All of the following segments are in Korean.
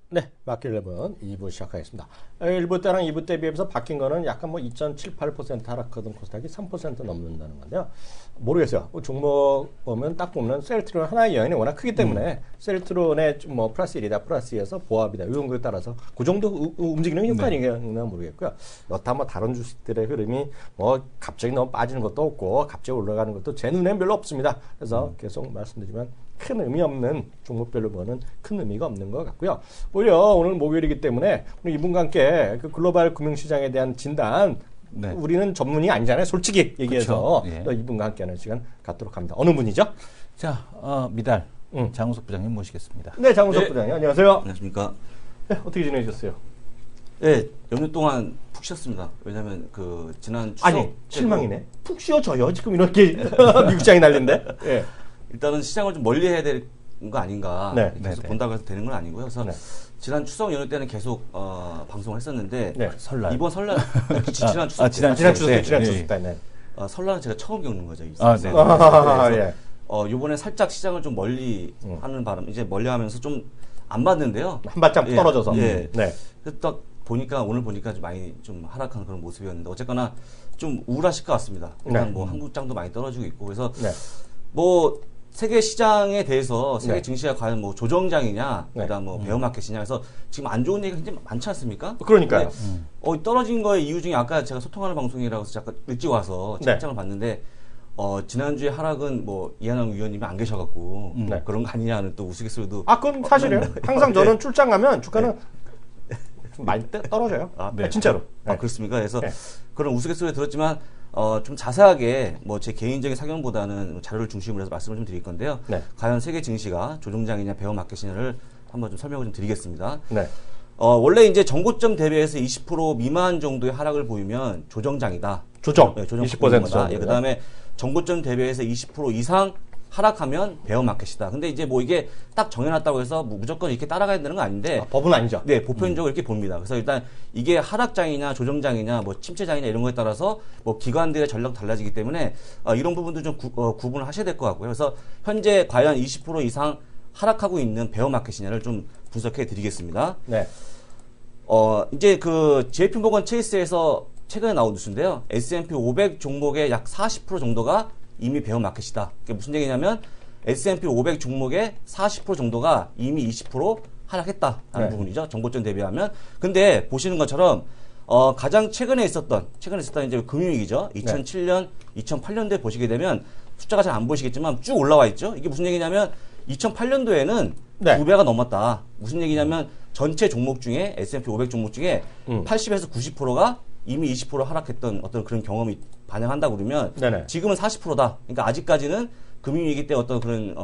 네, 마켓 11 2부 시작하겠습니다. 1부 때랑 2부 때 비해서 바뀐 거는 약간 뭐 2.78% 하락하던 코스닥이 3% 넘는다는 건데요. 모르겠어요. 종목 보면 딱 보면 셀트론 하나의 영향이 워낙 크기 때문에 셀트론의 뭐 플러스 1이다, 플러스 2에서 보합이다 이런 거에 따라서 그 정도 움직이는 효과인가 모르겠고요. 여타 뭐 다른 주식들의 흐름이 뭐 갑자기 너무 빠지는 것도 없고 갑자기 올라가는 것도 제 눈에는 별로 없습니다. 그래서 계속 말씀드리지만 큰 의미 없는 종목별로 보는 큰 의미가 없는 것 같고요. 오히려 오늘 목요일이기 때문에 오늘 이분과 함께 그 글로벌 금융시장에 대한 진단 우리는 전문이 아니잖아요. 솔직히 얘기해서 이분과 함께하는 시간 갖도록 합니다. 어느 분이죠? 자, 미달 장우석 부장님 모시겠습니다. 네, 장우석 부장님 안녕하세요. 안녕하십니까? 네, 어떻게 지내셨어요? 네, 연휴 동안 푹 쉬었습니다. 왜냐하면 그 지난 추석 아니 실망이네. 푹 쉬어져요. 지금 이렇게 미국 시장이 난린데. 네. 일단은 시장을 좀 멀리 해야 될 거 아닌가. 네. 계속 본다고 해서 되는 건 아니고요. 그래서 지난 추석 연휴 때는 계속 방송을 했었는데 설날 이번 설날 지난 추석 지난 추석 때 설날은 제가 처음 겪는 거죠. 이번에 살짝 시장을 좀 멀리 하는 바람 이제 멀리하면서 좀 안 봤는데요. 한바탕 떨어져서. 네. 그래서 딱 보니까 오늘 보니까 좀 많이 좀 하락하는 그런 모습이었는데 어쨌거나 좀 우울하실 것 같습니다. 일단 뭐 한국장도 많이 떨어지고 있고 그래서 뭐 세계 시장에 대해서 세계 증시가 과연 뭐 조정장이냐, 그다음 뭐 베어마켓이냐 해서 지금 안 좋은 얘기가 굉장히 많지 않습니까? 그러니까요. 떨어진 거의 이유 중에 아까 제가 소통하는 방송이라고 해서 잠깐 일찍 와서 책장을 봤는데 지난주에 하락은 뭐 이한영 위원님이 안 계셔갖고 그런 거 아니냐는 또 우스갯소리도. 그건 사실이에요. 항상 저는 출장 가면 주가는 좀 많이 떨어져요. 진짜로. 그렇습니까? 그래서 그런 우스갯소리 들었지만 좀 자세하게 뭐 제 개인적인 사견보다는 자료를 중심으로 해서 말씀을 좀 드릴 건데요. 과연 세계 증시가 조정장이냐 베어마켓이냐를 한번 좀 설명을 좀 드리겠습니다. 원래 이제 전고점 대비해서 20% 미만 정도의 하락을 보이면 조정장이다. 조정 20% 정도. 그다음에 전고점 대비해서 20% 이상 하락하면 베어마켓이다. 근데 이제 뭐 이게 딱 정해놨다고 해서 무조건 이렇게 따라가야 되는 건 아닌데. 법은 아니죠. 네, 보편적으로 이렇게 봅니다. 그래서 일단 이게 하락장이냐 조정장이냐 뭐 침체장이냐 이런 거에 따라서 뭐 기관들의 전략 달라지기 때문에 이런 부분도 좀 구분을 하셔야 될 것 같고요. 그래서 현재 과연 20% 이상 하락하고 있는 베어마켓이냐를 좀 분석해 드리겠습니다. 이제 그 JP모건 체이스에서 최근에 나온 뉴스인데요. S&P 500 종목의 약 40% 정도가 이미 베어마켓이다. 그게 무슨 얘기냐면 S&P 500 종목의 40% 정도가 이미 20% 하락했다라는 부분이죠. 정고점 대비하면. 근데 보시는 것처럼 가장 최근에 있었던 이제 금융위기죠. 2007년, 2008년도에 보시게 되면 숫자가 잘 안 보이시겠지만 쭉 올라와 있죠. 이게 무슨 얘기냐면 2008년도에는 2배가 넘었다. 무슨 얘기냐면 전체 종목 중에 S&P 500 종목 중에 80에서 90%가 이미 20% 하락했던 어떤 그런 경험이 반영한다고 그러면 지금은 40%다. 그러니까 아직까지는 금융위기 때 어떤 그런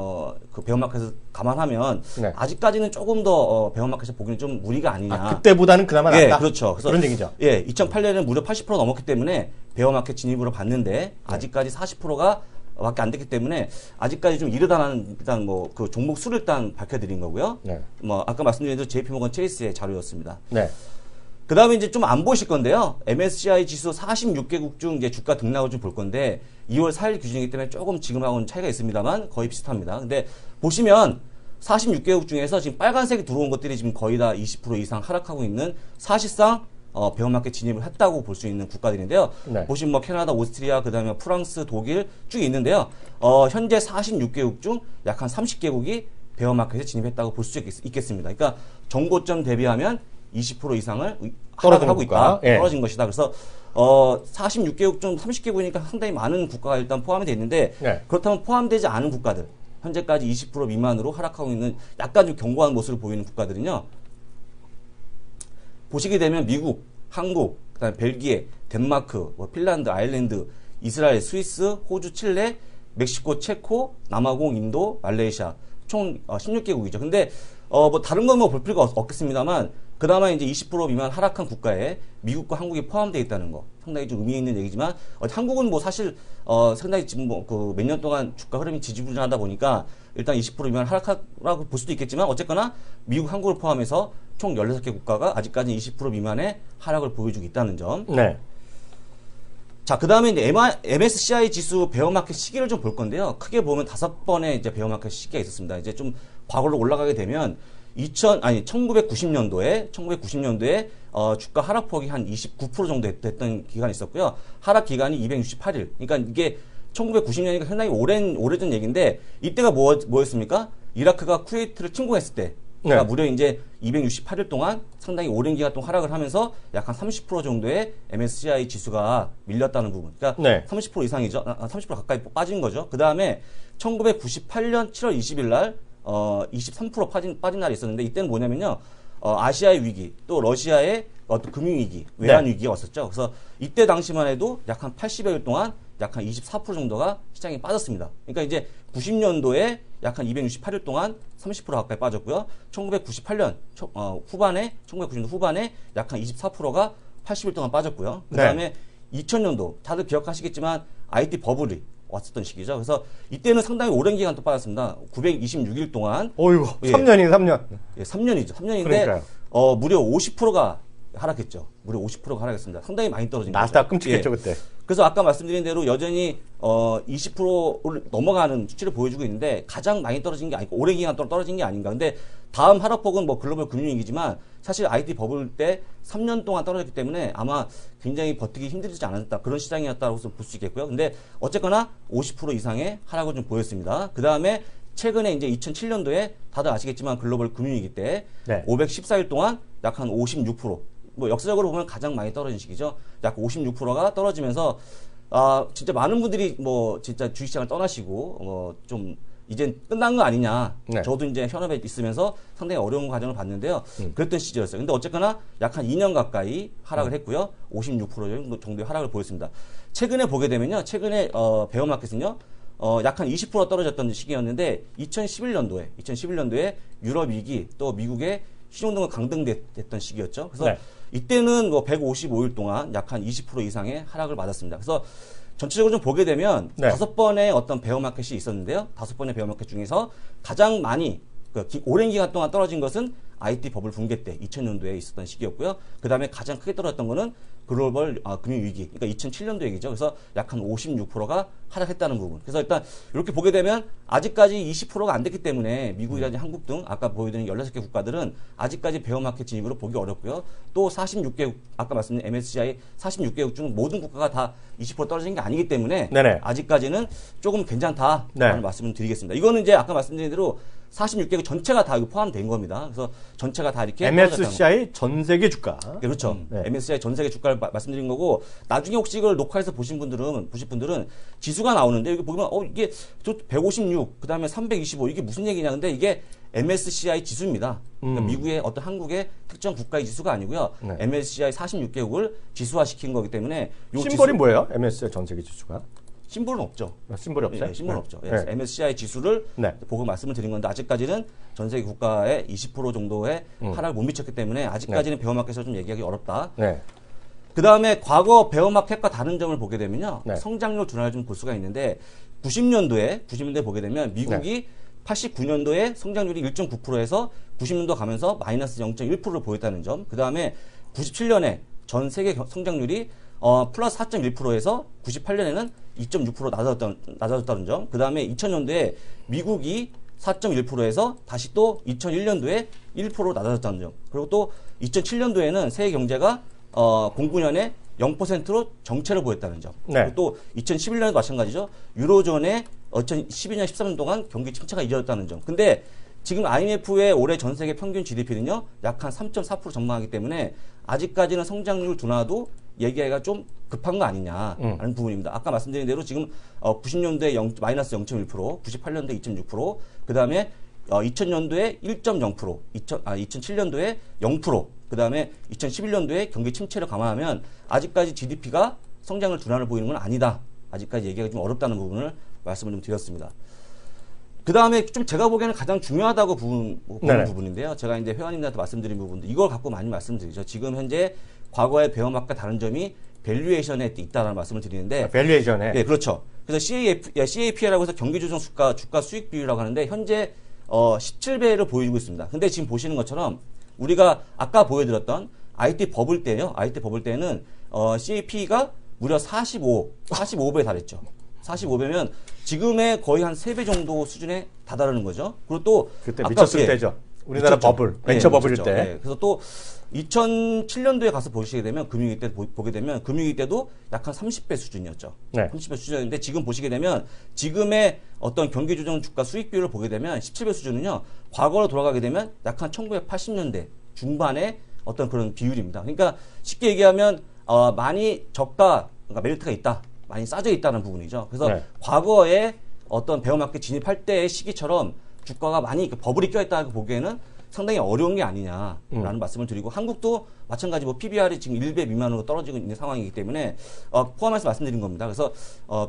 그 베어마켓을 감안하면 아직까지는 조금 더 베어마켓을 보기는 좀 무리가 아니냐. 그때보다는 그나마 낫다. 그렇죠. 그래서 그런 얘기죠. 2008년에는 무려 80% 넘었기 때문에 베어마켓 진입으로 봤는데 아직까지 40%가 밖에 안 됐기 때문에 아직까지 좀 이르다는 일단 뭐 그 종목 수를 일단 밝혀드린 거고요. 뭐 아까 말씀드린 대로 JP모건 체이스의 자료였습니다. 그 다음에 이제 좀 안 보실 건데요. MSCI 지수 46개국 중 이제 주가 등락을 좀 볼 건데 2월 4일 기준이기 때문에 조금 지금하고는 차이가 있습니다만 거의 비슷합니다. 근데 보시면 46개국 중에서 지금 빨간색이 들어온 것들이 지금 거의 다 20% 이상 하락하고 있는 사실상 베어마켓 진입을 했다고 볼 수 있는 국가들인데요. 보시면 뭐 캐나다, 오스트리아, 그 다음에 프랑스, 독일 쭉 있는데요. 현재 46개국 중 약 한 30개국이 베어마켓에 진입했다고 볼 수 있겠습니다. 그러니까 정고점 대비하면 20% 이상을 하락하고 있다. 떨어진 것이다. 그래서 46개국 중 30개국이니까 상당히 많은 국가가 일단 포함이 되어 있는데 그렇다면 포함되지 않은 국가들 현재까지 20% 미만으로 하락하고 있는 약간 좀 견고한 모습을 보이는 국가들은요. 보시게 되면 미국, 한국, 그다음에 벨기에, 덴마크, 핀란드, 아일랜드, 이스라엘, 스위스, 호주, 칠레, 멕시코, 체코, 남아공, 인도, 말레이시아 총 16개국이죠. 근데 뭐 다른 건 뭐 볼 필요가 없겠습니다만 그나마 이제 20% 미만 하락한 국가에 미국과 한국이 포함되어 있다는 거 상당히 좀 의미 있는 얘기지만 한국은 뭐 사실 상당히 지금 뭐 그 몇 년 동안 주가 흐름이 지지부진하다 보니까 일단 20% 미만 하락하라고 볼 수도 있겠지만 어쨌거나 미국, 한국을 포함해서 총 16개 국가가 아직까지 20% 미만의 하락을 보여주고 있다는 점. 자, 그 다음에 이제 MSCI 지수 베어마켓 시기를 좀 볼 건데요. 크게 보면 5번의 이제 베어마켓 시기가 있었습니다. 이제 좀 과거로 올라가게 되면 1990년도에 주가 하락폭이 한 29% 정도 됐던 기간이 있었고요. 하락 기간이 268일. 그러니까 이게 1990년이니까 상당히 오래전 얘기인데 이때가 뭐였습니까? 이라크가 쿠웨이트를 침공했을 때 그러니까 무려 이제 268일 동안 상당히 오랜 기간 동안 하락을 하면서 약 한 30% 정도의 MSCI 지수가 밀렸다는 부분. 그러니까 30% 이상이죠. 30% 가까이 빠진 거죠. 그 다음에 1998년 7월 20일 날 23% 빠진 날이 있었는데 이때는 뭐냐면요. 아시아의 위기, 또 러시아의 어떤 금융위기, 외환 위기가 왔었죠. 그래서 이때 당시만 해도 약 한 80여일 동안 약 한 24% 정도가 시장에 빠졌습니다. 그러니까 이제 90년도에 약 한 268일 동안 30% 가까이 빠졌고요. 1998년 후반에 약 한 24%가 80일 동안 빠졌고요. 그 다음에 2000년도 다들 기억하시겠지만 IT 버블이 왔었던 시기죠. 그래서 이때는 상당히 오랜 기간 또 빠졌습니다. 926일 동안. 어이구, 3년이 3년. 예, 3년이죠. 3년인데 그러니까요. 무려 50%가 하락했죠. 무려 50%가 하락했습니다. 상당히 많이 떨어진 거죠. 나스닥 끔찍했죠, 그때. 그래서 아까 말씀드린 대로 여전히 20%를 넘어가는 수치를 보여주고 있는데 가장 많이 떨어진 게 아니고 오랜 기간 동안 떨어진 게 아닌가. 근데 다음 하락폭은 뭐 글로벌 금융위기지만 사실 IT 버블 때 3년 동안 떨어졌기 때문에 아마 굉장히 버티기 힘들지 않았다. 그런 시장이었다고 볼 수 있겠고요. 근데 어쨌거나 50% 이상의 하락을 좀 보였습니다. 그 다음에 최근에 이제 2007년도에 다들 아시겠지만 글로벌 금융위기 때 514일 동안 약 한 56%. 뭐 역사적으로 보면 가장 많이 떨어진 시기죠. 약 56%가 떨어지면서 진짜 많은 분들이 뭐 진짜 주식시장을 떠나시고 좀 이젠 끝난 거 아니냐. 저도 이제 현업에 있으면서 상당히 어려운 과정을 봤는데요. 그랬던 시절이었어요. 근데 어쨌거나 약 한 2년 가까이 하락을 했고요. 56% 정도의 하락을 보였습니다. 최근에 보게 되면요. 최근에 베어마켓은요. 약 한 20% 떨어졌던 시기였는데 2011년도에 유럽 위기 또 미국의 신용등급 강등됐던 시기였죠. 그래서 이때는 뭐 155일 동안 약 한 20% 이상의 하락을 맞았습니다. 그래서 전체적으로 좀 보게 되면 5번의 어떤 베어마켓이 있었는데요. 5번의 베어마켓 중에서 가장 많이 오랜 기간 동안 떨어진 것은 IT 버블 붕괴 때 2000년도에 있었던 시기였고요. 그 다음에 가장 크게 떨어졌던 거는 글로벌 금융위기, 그러니까 2007년도 얘기죠. 그래서 약 한 56%가 하락했다는 부분. 그래서 일단 이렇게 보게 되면 아직까지 20%가 안 됐기 때문에 미국이라든지 한국 등 아까 보여드린 16개 국가들은 아직까지 베어마켓 진입으로 보기 어렵고요. 또 46개국, 아까 말씀드린 MSCI 46개국 중 모든 국가가 다 20% 떨어진 게 아니기 때문에 아직까지는 조금 괜찮다라는 말씀을 드리겠습니다. 이거는 이제 아까 말씀드린 대로 46개국 전체가 다 포함된 겁니다. 그래서 전체가 다 이렇게 MSCI 전 세계 주가. 그렇죠. MSCI 전 세계 주가를 말씀드린 거고 나중에 혹시 이걸 녹화해서 보신 분들은 지수가 나오는데 여기 보면 이게 156, 그다음에 325 이게 무슨 얘기냐? 근데 이게 MSCI 지수입니다. 그러니까 미국의 어떤 한국의 특정 국가의 지수가 아니고요. MSCI 46개국을 지수화시킨 거기 때문에 심볼이 뭐예요? MSCI 전 세계 지수가? 심볼은 없죠. 심볼이 없어요? 심볼은 없죠. MSCI 지수를 보고 말씀을 드린 건데 아직까지는 전 세계 국가의 20% 정도의 하락을 못 미쳤기 때문에 아직까지는 베어마켓에서 좀 얘기하기 어렵다. 그 다음에 과거 베어마켓과 다른 점을 보게 되면요. 성장률 둔화를 좀 볼 수가 있는데 90년도에 보게 되면 미국이 89년도에 성장률이 1.9%에서 90년도 가면서 마이너스 0.1%를 보였다는 점. 그 다음에 97년에 전 세계 성장률이 플러스 4.1%에서 98년에는 2.6% 낮아졌다는 점. 그 다음에 2000년도에 미국이 4.1%에서 다시 또 2001년도에 1% 낮아졌다는 점. 그리고 또 2007년도에는 세계 경제가 09년에 0%로 정체를 보였다는 점. 그리고 또 2011년에도 마찬가지죠. 유로존의 2012년, 13년 동안 경기 침체가 이어졌다는 점. 근데 지금 IMF의 올해 전 세계 평균 GDP는요, 약 한 3.4% 전망하기 때문에 아직까지는 성장률 둔화도 얘기하기가 좀 급한 거 아니냐라는 부분입니다. 아까 말씀드린 대로 지금 90년도에 마이너스 0.1%, 98년도에 2.6%, 그 다음에 2000년도에 1.0%, 2007년도에 0%, 그 다음에 2011년도에 경기 침체를 감안하면 아직까지 GDP가 성장을 둔화를 보이는 건 아니다. 아직까지 얘기하기 좀 어렵다는 부분을 말씀을 좀 드렸습니다. 그 다음에 좀 제가 보기에는 가장 중요하다고 보는 부분인데요. 제가 이제 회원님들한테 말씀드린 부분도 이걸 갖고 많이 말씀드리죠. 지금 현재 과거의 베어마켓과 다른 점이 밸류에이션에 있다라는 말씀을 드리는데. 밸류에이션에. 네, 그렇죠. 그래서 CAP라고 해서 경기조정 주가 수익 비율이라고 하는데 현재 17배를 보여주고 있습니다. 근데 지금 보시는 것처럼 우리가 아까 보여드렸던 IT 버블 때는 CAP가 무려 45배에 달했죠. 45배면 지금의 거의 한 3배 정도 수준에 다다르는 거죠. 그리고 또 그때 미쳤을 때죠. 우리나라 미쳤죠. 버블, 벤처 버블일 미쳤죠. 때. 예, 그래서 또 2007년도에 가서 보시게 되면 금융위기 때 보게 되면 금융위기 때도 약 한 30배 수준이었죠. 네. 30배 수준인데 지금 보시게 되면 지금의 어떤 경기 조정 주가 수익 비율을 보게 되면 17배 수준은요. 과거로 돌아가게 되면 약 한 1980년대 중반의 어떤 그런 비율입니다. 그러니까 쉽게 얘기하면 많이 저가 그러니까 메리트가 있다. 많이 싸져 있다는 부분이죠. 그래서 네. 과거에 어떤 베어마켓 진입할 때의 시기처럼 주가가 많이 버블이 껴있다고 보기에는 상당히 어려운 게 아니냐라는 말씀을 드리고 한국도 마찬가지 뭐 PBR이 지금 1배 미만으로 떨어지고 있는 상황이기 때문에 포함해서 말씀드린 겁니다. 그래서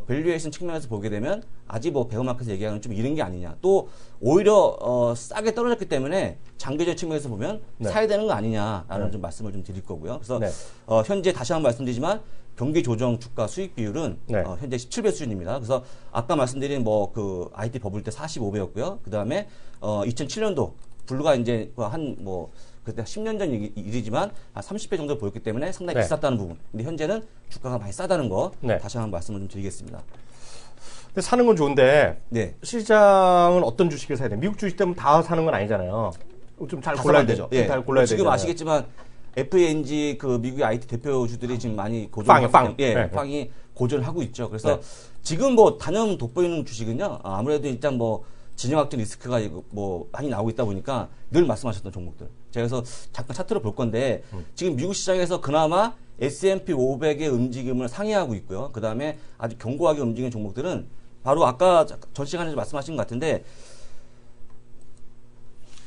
밸류에이션 측면에서 보게 되면 아직 뭐 베어마켓에서 얘기하는 좀 이른 게 아니냐. 또 오히려 싸게 떨어졌기 때문에 장기적 측면에서 보면 네. 사야 되는 거 아니냐라는 좀 말씀을 좀 드릴 거고요. 그래서 네. 현재 다시 한번 말씀드리지만 경기 조정 주가 수익 비율은 네. 현재 17배 수준입니다. 그래서 아까 말씀드린 뭐 그 IT 버블 때 45배였고요. 그 다음에 2007년도 블루가 이제 한 뭐 그때 10년 전 일이지만 한 30배 정도 보였기 때문에 상당히 네. 비쌌다는 부분. 근데 현재는 주가가 많이 싸다는 거 네. 다시 한번 말씀을 좀 드리겠습니다. 근데 사는 건 좋은데 네. 시장은 어떤 주식을 사야 돼? 미국 주식 때문에 다 사는 건 아니잖아요. 좀 잘 다 골라야 사면 되죠. 예. 잘 골라야 지금 되잖아요. 아시겠지만 FANG 그 미국의 IT 대표주들이 지금 많이 빵. 예, 네. 빵이 고전을 하고 있죠. 그래서 네. 지금 뭐 단연 돋보이는 주식은요. 아무래도 일단 뭐 진영학적 리스크가 뭐 많이 나오고 있다 보니까 늘 말씀하셨던 종목들. 제가 그래서 잠깐 차트를 볼 건데 지금 미국 시장에서 그나마 S&P 500의 움직임을 상회하고 있고요. 그 다음에 아주 견고하게 움직이는 종목들은 바로 아까 전 시간에 말씀하신 것 같은데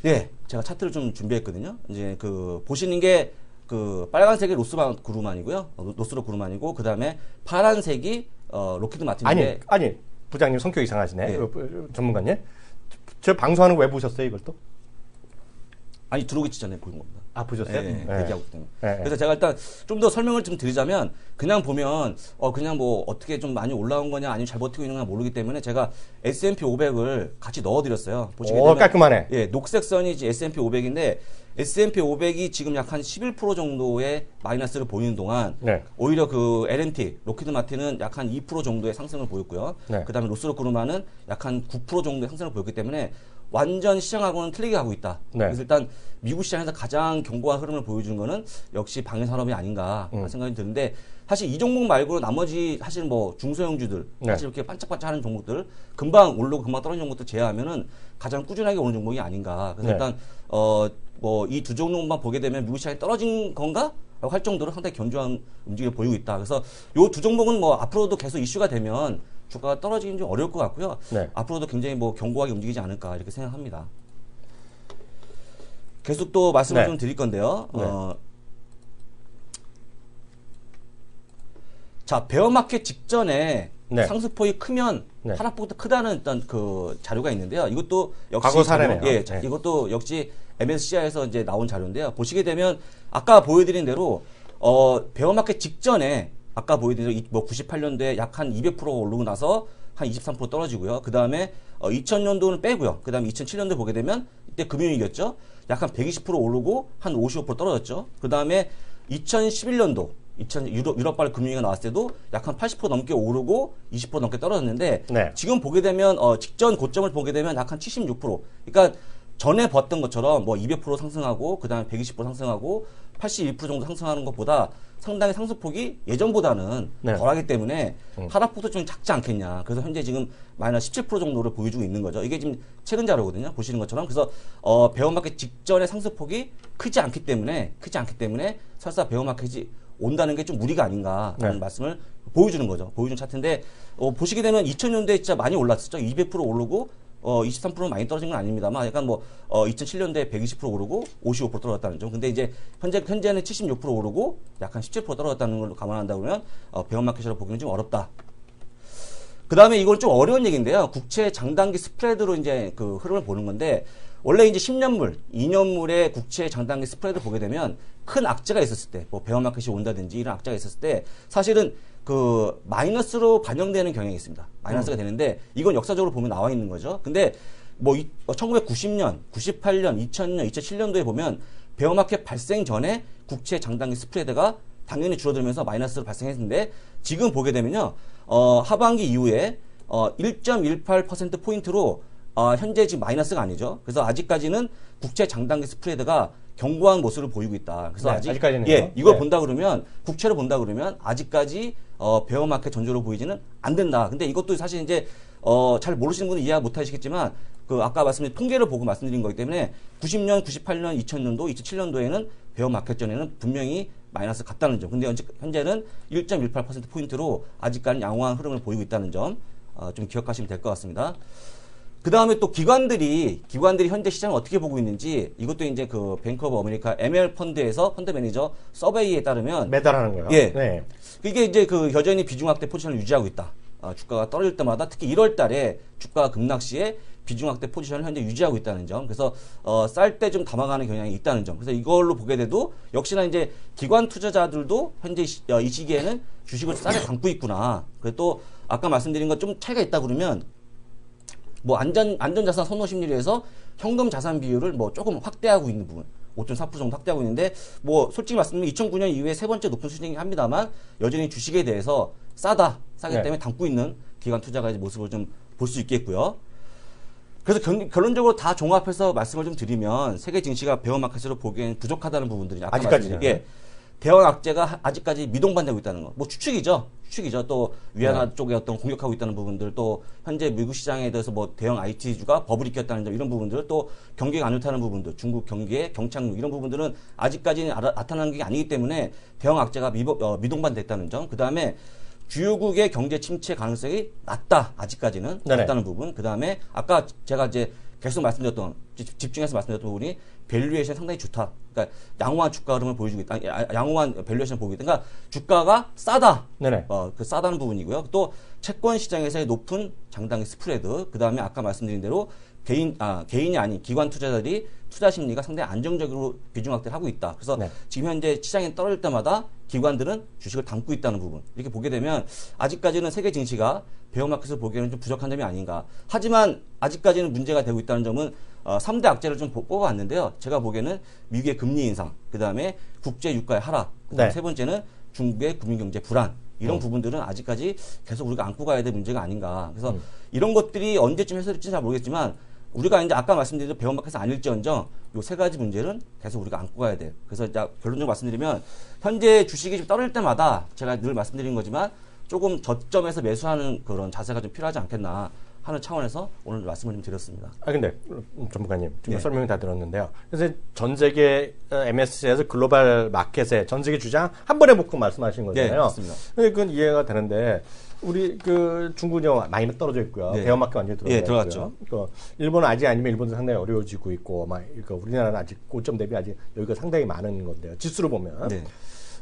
예, 제가 차트를 좀 준비했거든요. 이제 그 보시는 게 그 빨간색이 로스반 그루만이고요. 로스로 그루만이고 그 다음에 파란색이 로키드 마틴인데 아니 부장님 성격 이상하시네. 네. 전문가님. 저 방송하는 거 왜 보셨어요, 이걸 또? 아니 들어오기 전에 보는 겁니다. 아, 보셨어요? 예, 네. 대기하고 있기 때문에. 네. 그래서 제가 일단 좀 더 설명을 좀 드리자면 그냥 보면 그냥 뭐 어떻게 좀 많이 올라온 거냐 아니면 잘 버티고 있는 거냐 모르기 때문에 제가 S&P 500을 같이 넣어드렸어요. 보시게 오, 되면 깔끔하네. 예, 녹색 선이 S&P 500인데 S&P 500이 지금 약 한 11% 정도의 마이너스를 보이는 동안 네. 오히려 그 L&T, 로키드 마틴은 약 한 2% 정도의 상승을 보였고요. 네. 그다음에 로스로 그루마는 약 한 9% 정도의 상승을 보였기 때문에 완전 시장하고는 틀리게 가고 있다. 네. 그래서 일단 미국 시장에서 가장 견고한 흐름을 보여주는 거는 역시 방위 산업이 아닌가 하는 생각이 드는데 사실 이 종목 말고 나머지 사실 뭐 중소형주들 네. 사실 이렇게 반짝반짝하는 종목들 금방 오르고 금방 떨어지는 종목들 제외하면은 가장 꾸준하게 오는 종목이 아닌가. 그래서 네. 일단 뭐 이 두 종목만 보게 되면 미국 시장이 떨어진 건가? 라고 할 정도로 상당히 견조한 움직임을 보이고 있다. 그래서 요 두 종목은 뭐 앞으로도 계속 이슈가 되면 주가가 떨어지긴 좀 어려울 것 같고요. 네. 앞으로도 굉장히 뭐 견고하게 움직이지 않을까 이렇게 생각합니다. 계속 또 말씀을 네. 좀 드릴 건데요. 네. 자, 베어마켓 직전에 네. 상승폭이 크면 네. 하락폭도 크다는 일단 그 자료가 있는데요. 이것도 역시 과거 사례네요. 예, 네. 이것도 역시 MSCI에서 이제 나온 자료인데요. 보시게 되면 아까 보여드린 대로 베어마켓 직전에 아까 보여드린 대로 뭐 98년도에 약 한 200%가 오르고 나서 한 23% 떨어지고요. 그 다음에 2000년도는 빼고요. 그 다음에 2007년도 보게 되면 이때 금융위기였죠. 약 한 120% 오르고 한 55% 떨어졌죠. 그 다음에 2011년도 유럽발 금융위기가 나왔을 때도 약 한 80% 넘게 오르고 20% 넘게 떨어졌는데 네. 지금 보게 되면 직전 고점을 보게 되면 약 한 76%. 그러니까 전에 봤던 것처럼 뭐 200% 상승하고 그다음에 120% 상승하고 81% 정도 상승하는 것보다 상당히 상승폭이 예전보다는 네. 덜하기 때문에 하락폭도 좀 작지 않겠냐. 그래서 현재 지금 마이너스 17% 정도를 보여주고 있는 거죠. 이게 지금 최근 자료거든요. 보시는 것처럼. 그래서 베어마켓 직전의 상승폭이 크지 않기 때문에 설사 베어마켓이 온다는 게 좀 무리가 아닌가라는 네. 말씀을 보여주는 거죠. 보여주는 차트인데 보시게 되면 2000년대에 진짜 많이 올랐었죠. 200% 오르고 23% 많이 떨어진 건 아닙니다만 약간 뭐 2007년도에 120% 오르고 55% 떨어졌다는 점. 근데 이제 현재는 76% 오르고 약간 17% 떨어졌다는 걸로 감안한다 그러면 베어마켓이라고 보기는 좀 어렵다. 그 다음에 이건 좀 어려운 얘기인데요. 국채 장단기 스프레드로 이제 그 흐름을 보는 건데 원래 이제 10년물, 2년물의 국채 장단기 스프레드 보게 되면 큰 악재가 있었을 때, 뭐 베어마켓이 온다든지 이런 악재가 있었을 때 사실은 그 마이너스로 반영되는 경향이 있습니다. 마이너스가 되는데 이건 역사적으로 보면 나와 있는 거죠. 근데 뭐 1990년, 98년, 2000년, 2007년도에 보면 베어마켓 발생 전에 국채 장단기 스프레드가 당연히 줄어들면서 마이너스로 발생했는데 지금 보게 되면요. 하반기 이후에 1.18%포인트로 현재 지금 마이너스가 아니죠. 그래서 아직까지는 국채 장단기 스프레드가 견고한 모습을 보이고 있다. 그래서 네, 아직까지는요? 예, 이걸 네. 본다 그러면 국채로 본다 그러면 아직까지 베어마켓 전조로 보이지는 안 된다. 근데 이것도 사실 이제 잘 모르시는 분은 이해 못 하시겠지만 그 아까 말씀드린 통계를 보고 말씀드린 거기 때문에 90년, 98년, 2000년도, 2007년도에는 베어마켓 전에는 분명히 마이너스 같다는 점. 근데 현재는 1.18% 포인트로 아직까지 양호한 흐름을 보이고 있다는 점 좀 기억하시면 될 것 같습니다. 그 다음에 또 기관들이 현재 시장을 어떻게 보고 있는지 이것도 이제 그 뱅크 오브 아메리카 ML 펀드에서 펀드 매니저 서베이에 따르면 매달 하는 거예요. 예. 네. 이게 이제 그 여전히 비중 확대 포지션을 유지하고 있다. 주가가 떨어질 때마다 특히 1월 달에 주가가 급락 시에 비중 확대 포지션을 현재 유지하고 있다는 점. 그래서 쌀 때 좀 담아가는 경향이 있다는 점. 그래서 이걸로 보게 돼도 역시나 이제 기관 투자자들도 현재 이 시기에는 주식을 싸게 담고 있구나. 그리고 또 아까 말씀드린 것 좀 차이가 있다 그러면 뭐 안전자산 선호 심리를 해서 현금 자산 비율을 뭐 조금 확대하고 있는 부분. 5.4% 정도 확대하고 있는데 뭐 솔직히 말씀드리면 2009년 이후에 세 번째 높은 수준이긴 합니다만 여전히 주식에 대해서 싸기 네. 때문에 담고 있는 기관 투자가의 모습을 좀 볼 수 있겠고요. 그래서 결론적으로 다 종합해서 말씀을 좀 드리면 세계 증시가 베어마켓으로 보기엔 부족하다는 부분들이 아까 아직까지는. 말씀드린 게 대형 악재가 아직까지 미동반되고 있다는 거. 뭐 추측이죠. 또 위안화 쪽에 어떤 공격하고 있다는 부분들, 또 현재 미국 시장에 대해서 뭐 대형 IT주가 버블이 꼈다는 점 이런 부분들, 또 경기가 안 좋다는 부분들, 중국 경기의 경착륙 이런 부분들은 아직까지는 나타나는 게 아니기 때문에 대형 악재가 미동반됐다는 점. 그 다음에 주요국의 경제 침체 가능성이 낮다. 아직까지는 네네. 낮다는 부분. 그 다음에 아까 제가 이제 계속 말씀드렸던 집중해서 말씀드렸던 부분이 밸류에이션 상당히 좋다. 그러니까 양호한 주가 흐름을 보여주고 있다. 양호한 밸류에이션을 보고 있다. 그러니까 주가가 싸다. 네네. 그 싸다는 부분이고요. 또 채권 시장에서의 높은 장단기 스프레드. 그 다음에 아까 말씀드린 대로 개인이 아닌 기관 투자자들이 투자 심리가 상당히 안정적으로 비중 확대를 하고 있다. 그래서 네. 지금 현재 시장이 떨어질 때마다 기관들은 주식을 담고 있다는 부분. 이렇게 보게 되면 아직까지는 세계 증시가 베어마켓을 보기에는 좀 부족한 점이 아닌가. 하지만 아직까지는 문제가 되고 있다는 점은 3대 악재를 좀 뽑아왔는데요. 제가 보기에는 미국의 금리 인상, 그 다음에 국제 유가의 하락, 그다음에 네. 세 번째는 중국의 금융경제 불안. 이런 부분들은 아직까지 계속 우리가 안고 가야 될 문제가 아닌가. 그래서 이런 것들이 언제쯤 해소될지는 잘 모르겠지만 우리가 이제 아까 말씀드린 베어마켓은 아닐지언정 요 세 가지 문제는 계속 우리가 안고 가야 돼요. 그래서 이제 결론적으로 말씀드리면 현재 주식이 좀 떨어질 때마다 제가 늘 말씀드린 거지만 조금 저점에서 매수하는 그런 자세가 좀 필요하지 않겠나 하는 차원에서 오늘 말씀을 좀 드렸습니다. 근데 전문가님 지금 네. 설명이 다 들었는데요. 그래서 전 세계 MSCI에서 글로벌 마켓에 전 세계 주장 한 번에 묶고 말씀하신 거잖아요. 네, 맞습니다. 근데 그건 이해가 되는데 우리 그 중국이 많이 떨어져 있고요. 네. 베어마켓 완전히 들어가 예, 있고요. 들어갔죠. 그러니까 일본은 아직 아니면 일본도 상당히 어려워지고 있고, 그러니까 우리나라는 아직 고점 대비 아직 여기가 상당히 많은 건데요. 지수로 보면. 네.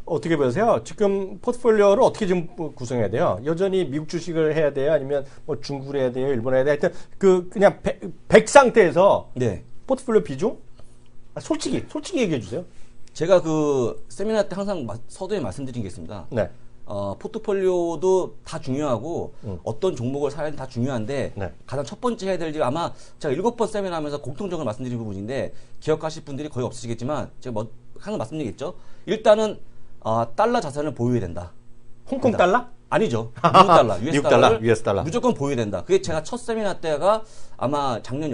어떻게 보세요? 지금 포트폴리오를 어떻게 좀 구성해야 돼요? 여전히 미국 주식을 해야 돼요? 아니면 뭐 중국을 해야 돼요? 일본을 해야 돼요? 하여튼 그냥 100 상태에서 네. 포트폴리오 비중? 솔직히 얘기해 주세요. 제가 그 세미나 때 항상 서두에 말씀드린 게 있습니다. 네. 포트폴리오도 다 중요하고 어떤 종목을 사야 하는 다 중요한데 네. 가장 첫 번째 해야 될 일이 아마 제가 7번 세미나 하면서 공통적으로 말씀드린 부분인데 기억하실 분들이 거의 없으시겠지만 제가 뭐 항상 말씀드리겠죠. 일단은 달러 자산을 보유해야 된다. 홍콩 달러? 아니죠. 미국 달러, US 미국 달러, 달러를 US 달러. 무조건 보유해야 된다. 그게 제가 첫 세미나 때가 아마 작년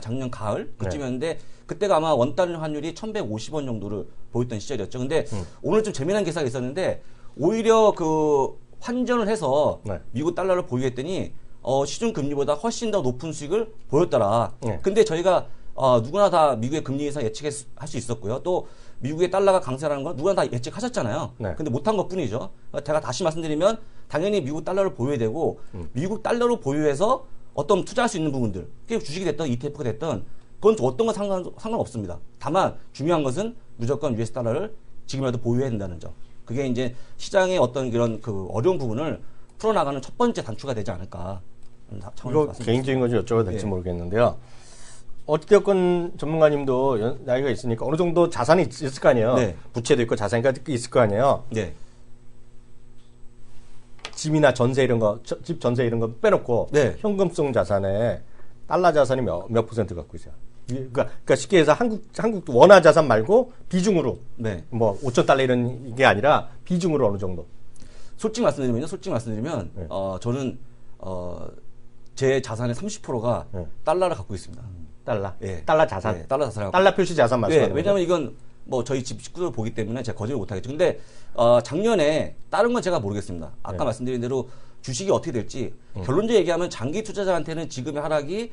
작년 가을 그쯤이었는데 그때가 아마 원달러 환율이 1,150원 정도를 보였던 시절이었죠. 근데 오늘 좀 재미난 기사가 있었는데 오히려 그 환전을 해서 네. 미국 달러를 보유했더니 시중 금리보다 훨씬 더 높은 수익을 보였더라. 네. 근데 저희가 누구나 다 미국의 금리 인상 예측할 수 있었고요. 또 미국의 달러가 강세라는 건 누구나 다 예측하셨잖아요. 네. 근데 못한 것 뿐이죠. 제가 다시 말씀드리면 당연히 미국 달러를 보유해야 되고 미국 달러로 보유해서 어떤 투자할 수 있는 부분들, 그게 주식이 됐던 ETF가 됐던 그건 어떤 건 상관없습니다. 다만 중요한 것은 무조건 US 달러를 지금이라도 보유해야 된다는 점. 그게 이제 시장의 어떤 이런 그 어려운 부분을 풀어나가는 첫 번째 단추가 되지 않을까. 이거 개인적인 건지 여쭤봐도 될지 예. 모르겠는데요. 어찌됐건 전문가님도 나이가 있으니까 어느 정도 자산이 있을 거 아니에요. 네. 부채도 있고 자산이 있을 거 아니에요. 네. 집이나 전세 이런 거, 집 전세 이런 거 빼놓고 네. 현금성 자산에 달러 자산이 몇 퍼센트 갖고 있어요? 그러니까 쉽게 해서 한국 원화 자산 말고 비중으로 네. 뭐 5천 달러 이런 게 아니라 비중으로 어느 정도? 솔직히 말씀드리면 네. 저는 제 자산의 30%가 네. 달러를 갖고 있습니다. 달러. 예. 달러 자산. 네, 달러 자산을 갖고 달러 표시 자산 말씀하는 네, 왜냐하면 이건 뭐 저희 집 식구들 보기 때문에 제가 거짓을 못하겠죠. 근데 작년에 다른 건 제가 모르겠습니다. 아까 네. 말씀드린 대로 주식이 어떻게 될지 결론적으로 얘기하면 장기 투자자한테는 지금의 하락이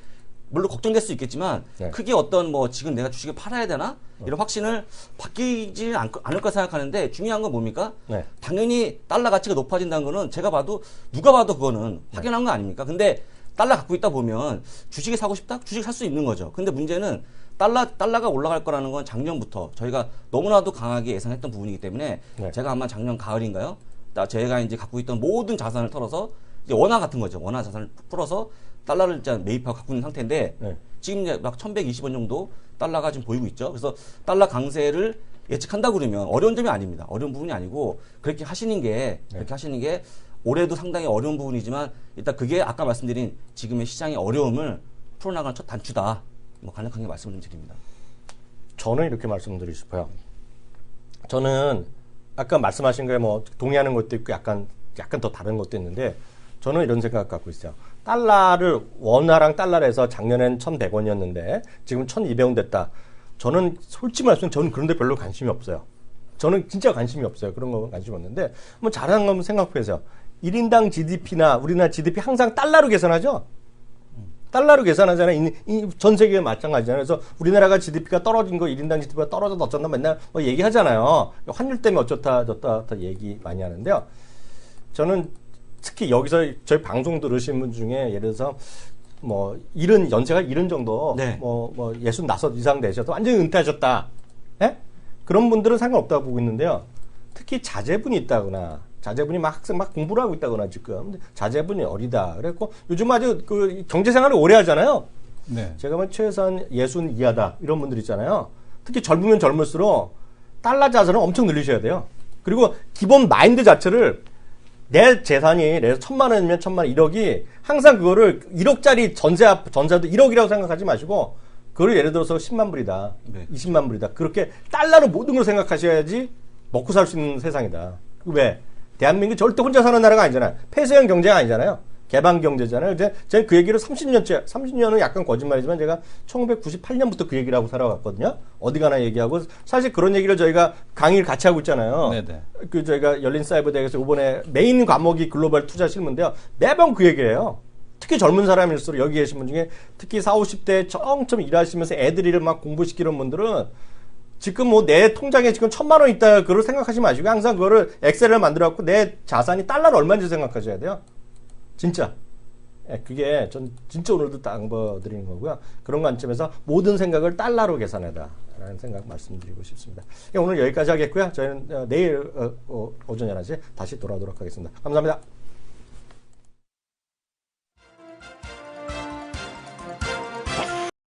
물론 걱정될 수 있겠지만 네. 크게 어떤 뭐 지금 내가 주식을 팔아야 되나 이런 확신을 바뀌지는 않을 까 생각하는데 중요한 건 뭡니까? 네. 당연히 달러 가치가 높아진다는 거는 제가 봐도 누가 봐도 그거는 확연한 거 아닙니까? 근데 달러 갖고 있다 보면 주식을 사고 싶다? 주식 살 수 있는 거죠. 근데 문제는 달러가 올라갈 거라는 건 작년부터 저희가 너무나도 강하게 예상했던 부분이기 때문에 네. 제가 아마 작년 가을인가요? 제가 이제 갖고 있던 모든 자산을 털어서 이제 원화 같은 거죠. 원화 자산을 풀어서 달러를 일단 매입하고 갖고 있는 상태인데 네. 지금 이제 막 1120원 정도 달러가 지금 보이고 있죠. 그래서 달러 강세를 예측한다 그러면 어려운 점이 아닙니다. 어려운 부분이 아니고 그렇게 하시는 게 올해도 상당히 어려운 부분이지만 일단 그게 아까 말씀드린 지금의 시장의 어려움을 풀어나가는 첫 단추다. 뭐 간략하게 말씀을 좀 드립니다. 저는 이렇게 말씀드리고 싶어요. 저는 아까 말씀하신 거에 뭐 동의하는 것도 있고 약간 더 다른 것도 있는데 저는 이런 생각 갖고 있어요. 달러를 원화랑 달러를 해서 작년엔 1,100원이었는데 지금 1,200원 됐다. 저는 솔직히 말씀드리면 저는 그런 데 별로 관심이 없어요. 저는 진짜 관심이 없어요. 그런 거 관심이 없는데 뭐 잘하는 거 한번 생각해 보세요. 1인당 GDP나 우리나라 GDP 항상 달러로 계산하죠. 달러로 계산하잖아요. 전 세계에 마찬가지잖아요. 그래서 우리나라가 GDP가 떨어진 거 1인당 GDP가 떨어져서 어쩐다 맨날 뭐 얘기하잖아요. 환율 때문에 어쩌다 얘기 많이 하는데요. 저는 특히 여기서 저희 방송 들으신 분 중에 예를 들어서 뭐 연세가 70 정도 네. 뭐 65 이상 되셔서 완전히 은퇴하셨다. 예? 그런 분들은 상관없다고 보고 있는데요. 특히 자제분이 있다거나 자제분이 막 학생 막 공부를 하고 있다거나 지금 근데 자제분이 어리다. 그랬고 요즘 아주 그 경제 생활을 오래 하잖아요. 네. 제가 보면 최소한 60 이하다 이런 분들 있잖아요. 특히 젊으면 젊을수록 달러 자산을 엄청 늘리셔야 돼요. 그리고 기본 마인드 자체를 내 재산이 예를 들어 1,000만 원이면 1,000만 원, 1억이 항상 그거를 1억짜리 전자도 1억이라고 생각하지 마시고 그걸 예를 들어서 10만 불이다, 네. 20만 불이다. 그렇게 달러로 모든 걸 생각하셔야지 먹고 살 수 있는 세상이다. 왜? 대한민국 절대 혼자 사는 나라가 아니잖아요. 폐쇄형 경제가 아니잖아요. 개방 경제잖아요. 이제 제가 그 얘기를 30년은 약간 거짓말이지만 제가 1998년부터 그 얘기를 하고 살아왔거든요. 어디 가나 얘기하고 사실 그런 얘기를 저희가 강의를 같이 하고 있잖아요. 네네. 그 저희가 열린 사이버 대학에서 이번에 메인 과목이 글로벌 투자 실무인데요. 매번 그 얘기예요. 특히 젊은 사람일수록 여기 계신 분 중에 특히 40, 50대 정점 일하시면서 애들이를 막 공부시키는 분들은 지금 뭐 내 통장에 지금 1,000만 원 있다 그걸 생각하지 마시고 항상 그거를 엑셀을 만들어 갖고 내 자산이 달러로 얼마인지 생각하셔야 돼요. 진짜. 그게 전 진짜 오늘도 당부드리는 거고요. 그런 관점에서 모든 생각을 달러로 계산해라라는 생각 말씀드리고 싶습니다. 오늘 여기까지 하겠고요. 저희는 내일 오전 11시에 다시 돌아오도록 하겠습니다. 감사합니다.